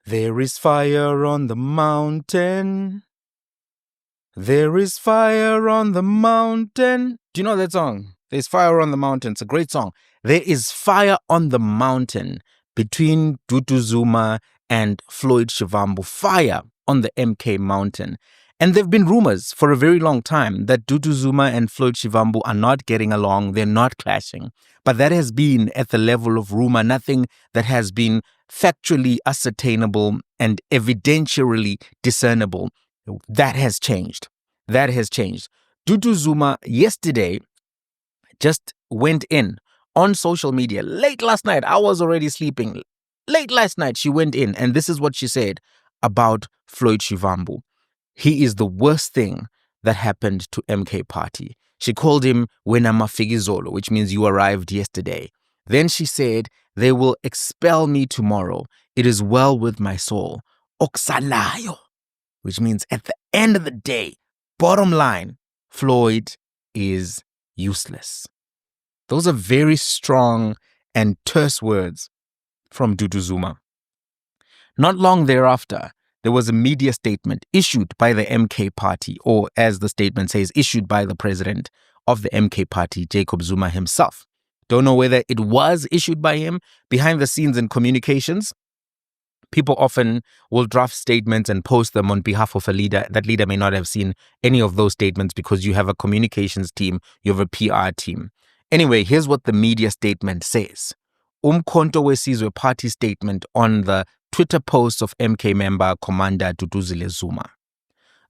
There is fire on the mountain. There is fire on the mountain. Do you know that song? There's fire on the mountain. It's a great song. There is fire on the mountain between Dudu Zuma and Floyd Shivambu. Fire on the MK mountain. And there have been rumors for a very long time that Dudu Zuma and Floyd Shivambu are not getting along. They're not clashing. But that has been at the level of rumor, nothing that has been factually ascertainable and evidentially discernible. That has changed. That has changed. Dudu Zuma yesterday just went in on social media late last night. I was already sleeping. Late last night, she went in, and this is what she said about Floyd Shivambu. He is the worst thing that happened to MK Party. She called him Wena Mafigizolo, which means you arrived yesterday. Then she said, they will expel me tomorrow. It is well with my soul. Oksalayo, which means at the end of the day, bottom line, Floyd is useless. Those are very strong and terse words from Dudu Zuma. Not long thereafter, there was a media statement issued by the MK Party, or as the statement says, issued by the president of the MK Party, Jacob Zuma himself. Don't know whether it was issued by him. Behind the scenes in communications, people often will draft statements and post them on behalf of a leader. That leader may not have seen any of those statements because you have a communications team, you have a PR team. Anyway, here's what the media statement says. Umkhonto weSizwe Party statement on the Twitter post of MK member Commander Duduzile Zuma.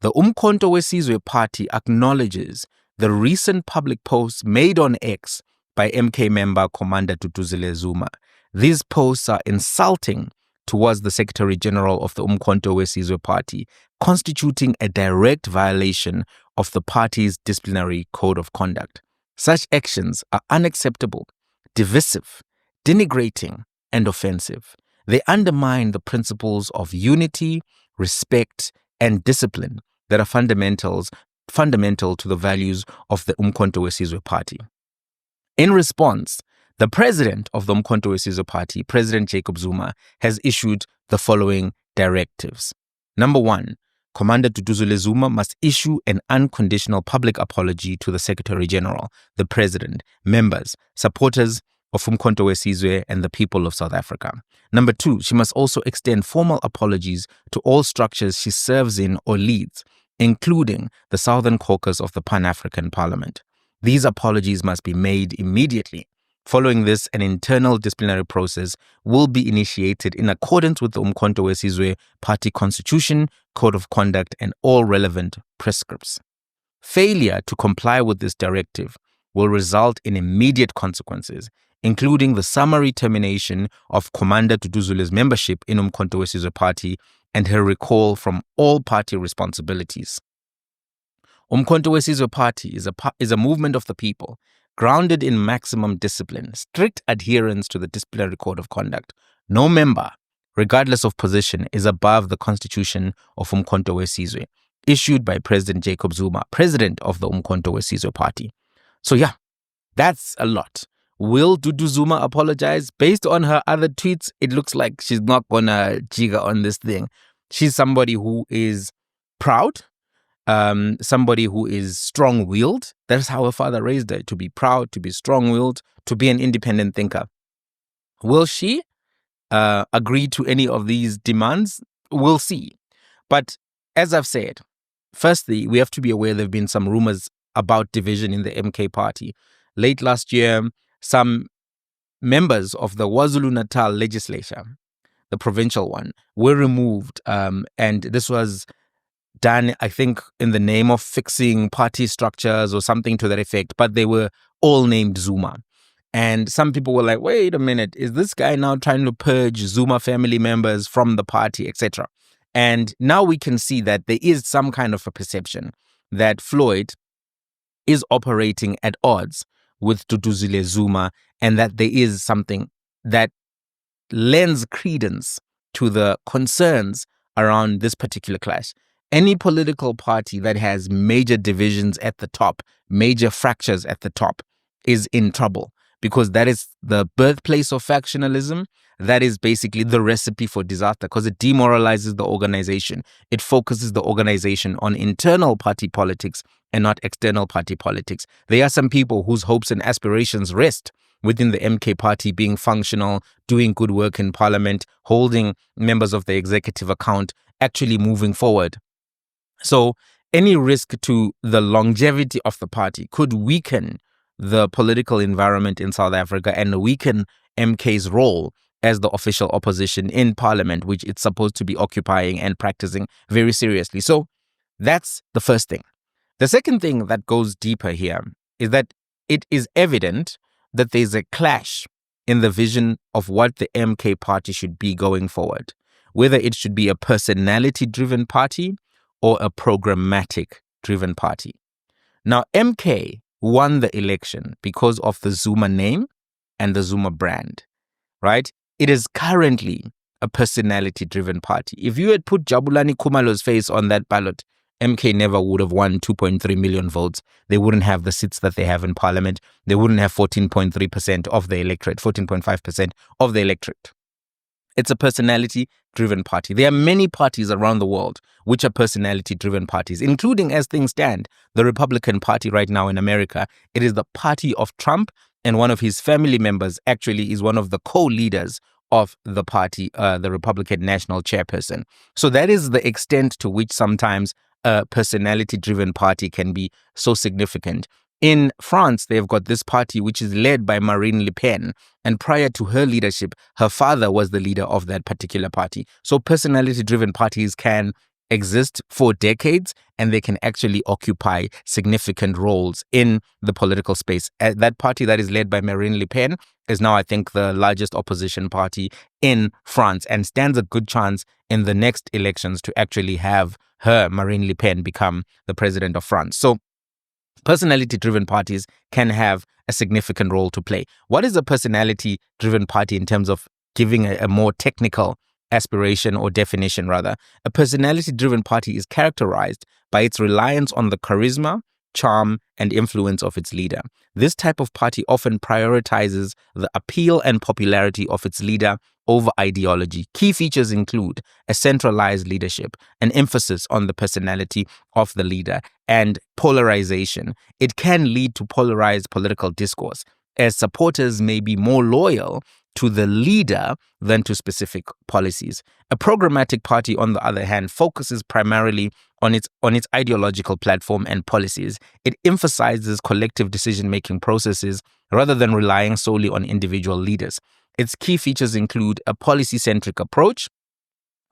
The Umkhonto weSizwe Party acknowledges the recent public posts made on X by MK member Commander Duduzile Zuma. These posts are insulting towards the Secretary General of the Umkhonto weSizwe Party, constituting a direct violation of the party's disciplinary code of conduct. Such actions are unacceptable, divisive, denigrating, and offensive. They undermine the principles of unity, respect, and discipline that are fundamental to the values of the Umkhonto weSizwe Party. In response, the president of the Umkhonto weSizwe Party, President Jacob Zuma, has issued the following directives. Number 1, Commander Duduzile Zuma must issue an unconditional public apology to the Secretary General, the President, members, supporters of Umkhonto weSizwe and the people of South Africa. Number 2, she must also extend formal apologies to all structures she serves in or leads, including the Southern Caucus of the Pan-African Parliament. These apologies must be made immediately. Following this, an internal disciplinary process will be initiated in accordance with the Umkhonto weSizwe Party Constitution, Code of Conduct, and all relevant prescripts. Failure to comply with this directive will result in immediate consequences, including the summary termination of Commander Duduzule's membership in Umkhonto weSizwe Party and her recall from all party responsibilities. Umkhonto weSizwe Party is a movement of the people, grounded in maximum discipline, strict adherence to the disciplinary code of conduct. No member, regardless of position, is above the constitution of Umkhonto weSizwe, issued by President Jacob Zuma, president of the Umkhonto weSizwe Party. So yeah, that's a lot. Will Dudu Zuma apologize? Based on her other tweets, it looks like she's not gonna jigger on this thing. She's somebody who is proud, somebody who is strong-willed. That's how her father raised her, to be proud, to be strong-willed, to be an independent thinker. Will she agree to any of these demands? We'll see. But as I've said, firstly, we have to be aware there have been some rumors about division in the MK Party. Late last year, some members of the KwaZulu-Natal legislature, the provincial one, were removed. And this was done, I think, in the name of fixing party structures or something to that effect. But they were all named Zuma. And some people were like, wait a minute, is this guy now trying to purge Zuma family members from the party, etc.? And now we can see that there is some kind of a perception that Floyd is operating at odds with Duduzile Zuma, and that there is something that lends credence to the concerns around this particular clash. Any political party that has major divisions at the top, major fractures at the top, is in trouble, because that is the birthplace of factionalism. That is basically the recipe for disaster because it demoralizes the organization. It focuses the organization on internal party politics and not external party politics. There are some people whose hopes and aspirations rest within the MK party being functional, doing good work in parliament, holding members of the executive account, actually moving forward. So any risk to the longevity of the party could weaken the political environment in South Africa and weaken MK's role as the official opposition in parliament, which it's supposed to be occupying and practicing very seriously. So that's the first thing. The second thing that goes deeper here is that it is evident that there's a clash in the vision of what the MK party should be going forward, whether it should be a personality-driven party or a programmatic-driven party. Now, MK won the election because of the Zuma name and the Zuma brand, right? It is currently a personality-driven party. If you had put Jabulani Khumalo's face on that ballot, MK never would have won 2.3 million votes. They wouldn't have the seats that they have in parliament. They wouldn't have 14.3% of the electorate, 14.5% of the electorate. It's a personality-driven party. There are many parties around the world which are personality-driven parties, including, as things stand, the Republican Party right now in America. It is the party of Trump, and one of his family members actually is one of the co-leaders of the party, the Republican National Chairperson. So that is the extent to which sometimes a personality-driven party can be so significant. In France, they've got this party which is led by Marine Le Pen. And prior to her leadership, her father was the leader of that particular party. So personality-driven parties can exist for decades and they can actually occupy significant roles in the political space. That party that is led by Marine Le Pen is now, I think, the largest opposition party in France and stands a good chance in the next elections to actually have her, Marine Le Pen, become the president of France. So personality-driven parties can have a significant role to play. What is a personality-driven party in terms of giving a more technical aspiration or definition, rather? A personality-driven party is characterized by its reliance on the charisma, charm, and influence of its leader. This type of party often prioritizes the appeal and popularity of its leader over ideology. Key features include a centralized leadership, an emphasis on the personality of the leader, and polarization. It can lead to polarized political discourse, as supporters may be more loyal to the leader than to specific policies. A programmatic party, on the other hand, focuses primarily on its ideological platform and policies. It emphasizes collective decision-making processes rather than relying solely on individual leaders. Its key features include a policy-centric approach,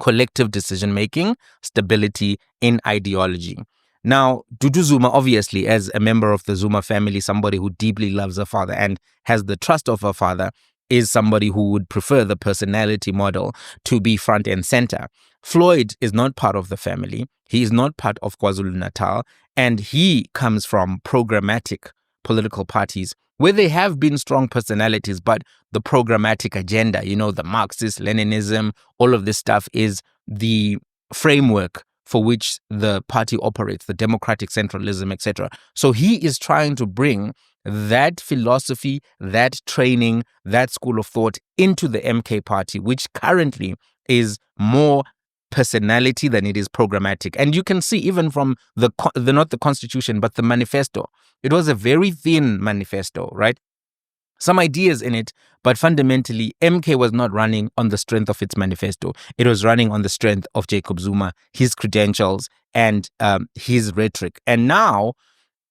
collective decision-making, stability in ideology. Now, Dudu Zuma, obviously, as a member of the Zuma family, somebody who deeply loves her father and has the trust of her father, is somebody who would prefer the personality model to be front and center. Floyd is not part of the family. He is not part of KwaZulu-Natal, and he comes from programmatic political parties where they have been strong personalities, but the programmatic agenda, the Marxist, Leninism, all of this stuff is the framework for which the party operates, the democratic centralism, etc. So he is trying to bring that philosophy, that training, that school of thought into the MK party, which currently is more personality than it is programmatic. And you can see even from not the constitution, but the manifesto. It was a very thin manifesto, right? Some ideas in it, but fundamentally, MK was not running on the strength of its manifesto. It was running on the strength of Jacob Zuma, his credentials, and his rhetoric. And now,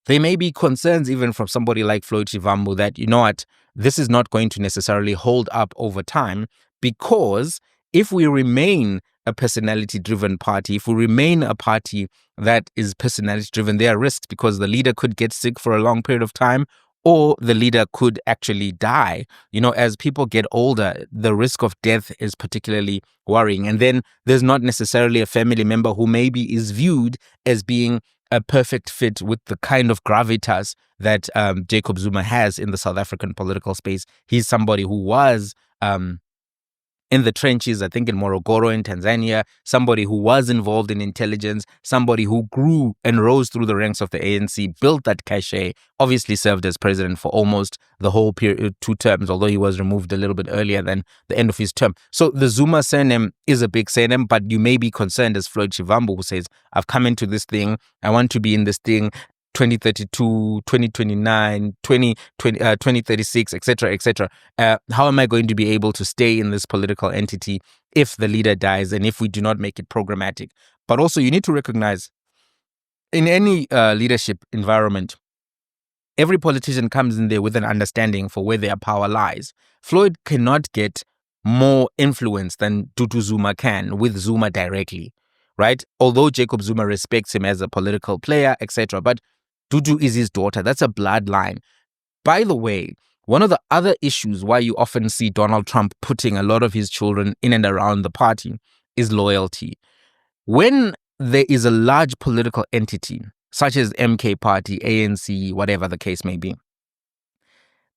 there may be concerns even from somebody like Floyd Shivambu that, this is not going to necessarily hold up over time, because if we remain a personality-driven party, if we remain a party that is personality-driven, there are risks because the leader could get sick for a long period of time, or the leader could actually die. As people get older, the risk of death is particularly worrying. And then there's not necessarily a family member who maybe is viewed as being a perfect fit with the kind of gravitas that Jacob Zuma has in the South African political space. He's somebody who was in the trenches, I think in Morogoro in Tanzania, somebody who was involved in intelligence, somebody who grew and rose through the ranks of the ANC, built that cachet, obviously served as president for almost the whole period, 2 terms, although he was removed a little bit earlier than the end of his term. So the Zuma surname is a big surname, but you may be concerned as Floyd Shivambu, who says, I've come into this thing, I want to be in this thing, 2032, 2029, 2036, etc., etc. How am I going to be able to stay in this political entity if the leader dies and if we do not make it programmatic? But also, you need to recognize in any leadership environment, every politician comes in there with an understanding for where their power lies. Floyd cannot get more influence than Dudu Zuma can with Zuma directly, right? Although Jacob Zuma respects him as a political player, etc., but Dudu is his daughter. That's a bloodline. By the way, one of the other issues why you often see Donald Trump putting a lot of his children in and around the party is loyalty. When there is a large political entity, such as MK Party, ANC, whatever the case may be,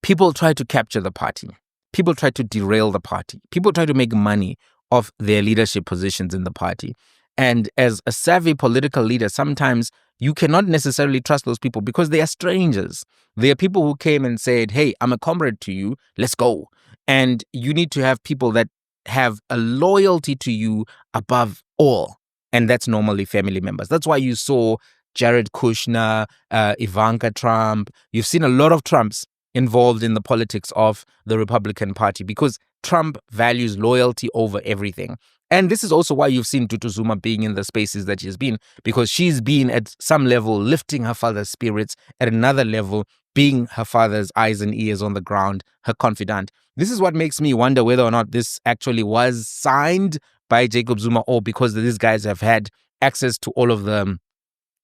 people try to capture the party. People try to derail the party. People try to make money off their leadership positions in the party. And as a savvy political leader, sometimes you cannot necessarily trust those people because they are strangers. They are people who came and said, hey, I'm a comrade to you, let's go. And you need to have people that have a loyalty to you above all. And that's normally family members. That's why you saw Jared Kushner, Ivanka Trump. You've seen a lot of Trumps involved in the politics of the Republican Party because Trump values loyalty over everything. And this is also why you've seen Dudu Zuma being in the spaces that she's been, because she's been at some level lifting her father's spirits, at another level being her father's eyes and ears on the ground, her confidant. This is what makes me wonder whether or not this actually was signed by Jacob Zuma or because these guys have had access to all of the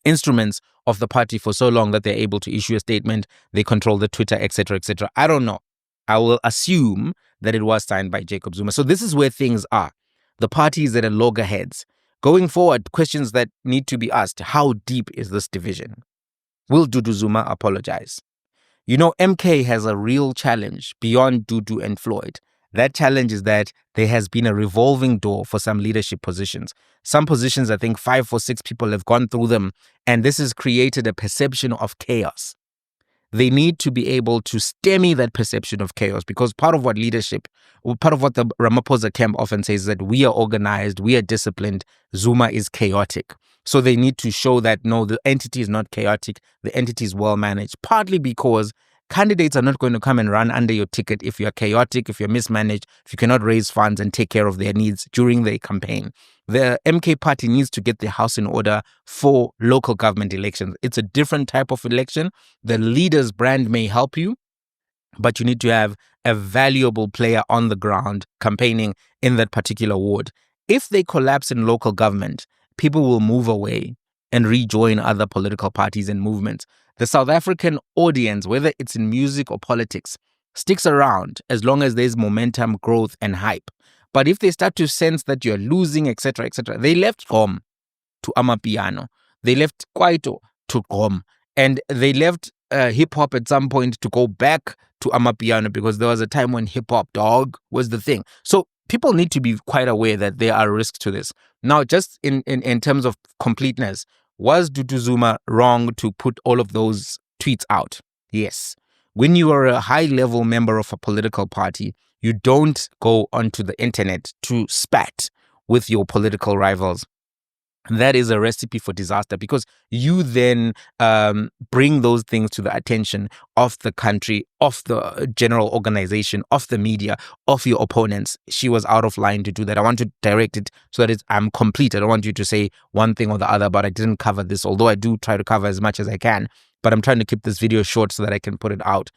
instruments of the party for so long that they're able to issue a statement, they control the Twitter, etc., etc. I don't know. I will assume that it was signed by Jacob Zuma. So this is where things are. The party is at a loggerheads. Going forward, questions that need to be asked. How deep is this division? Will Dudu Zuma apologize? You know, MK has a real challenge beyond Dudu and Floyd. That challenge is that there has been a revolving door for some leadership positions. Some positions, I think 5 or 6 people have gone through them, and this has created a perception of chaos. They need to be able to stemmy that perception of chaos because part of what leadership, part of what the Ramaphosa camp often says is that we are organized, we are disciplined, Zuma is chaotic. So they need to show that, no, the entity is not chaotic, the entity is well managed, partly because candidates are not going to come and run under your ticket if you're chaotic, if you're mismanaged, if you cannot raise funds and take care of their needs during their campaign. The MK party needs to get their house in order for local government elections. It's a different type of election. The leader's brand may help you, but you need to have a valuable player on the ground campaigning in that particular ward. If they collapse in local government, people will move away and rejoin other political parties and movements. The South African audience, whether it's in music or politics, sticks around as long as there's momentum, growth, and hype. But if they start to sense that you're losing, etc., etc., they left Gqom to Amapiano. They left Kwaito to Gqom. And they left hip-hop at some point to go back to Amapiano because there was a time when hip-hop, dog, was the thing. So people need to be quite aware that there are risks to this. Now, just in terms of completeness, was Dudu Zuma wrong to put all of those tweets out? Yes. When you are a high-level member of a political party, you don't go onto the internet to spat with your political rivals. That is a recipe for disaster because you then bring those things to the attention of the country, of the general organization, of the media, of your opponents. She was out of line to do that. I want to direct it so that I'm complete. I don't want you to say one thing or the other, but I didn't cover this, although I do try to cover as much as I can. But I'm trying to keep this video short so that I can put it out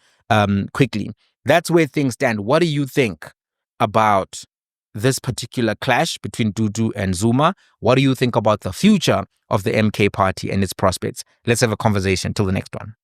quickly. That's where things stand. What do you think about this particular clash between Dudu and Zuma? What do you think about the future of the MK party and its prospects? Let's have a conversation. Till the next one.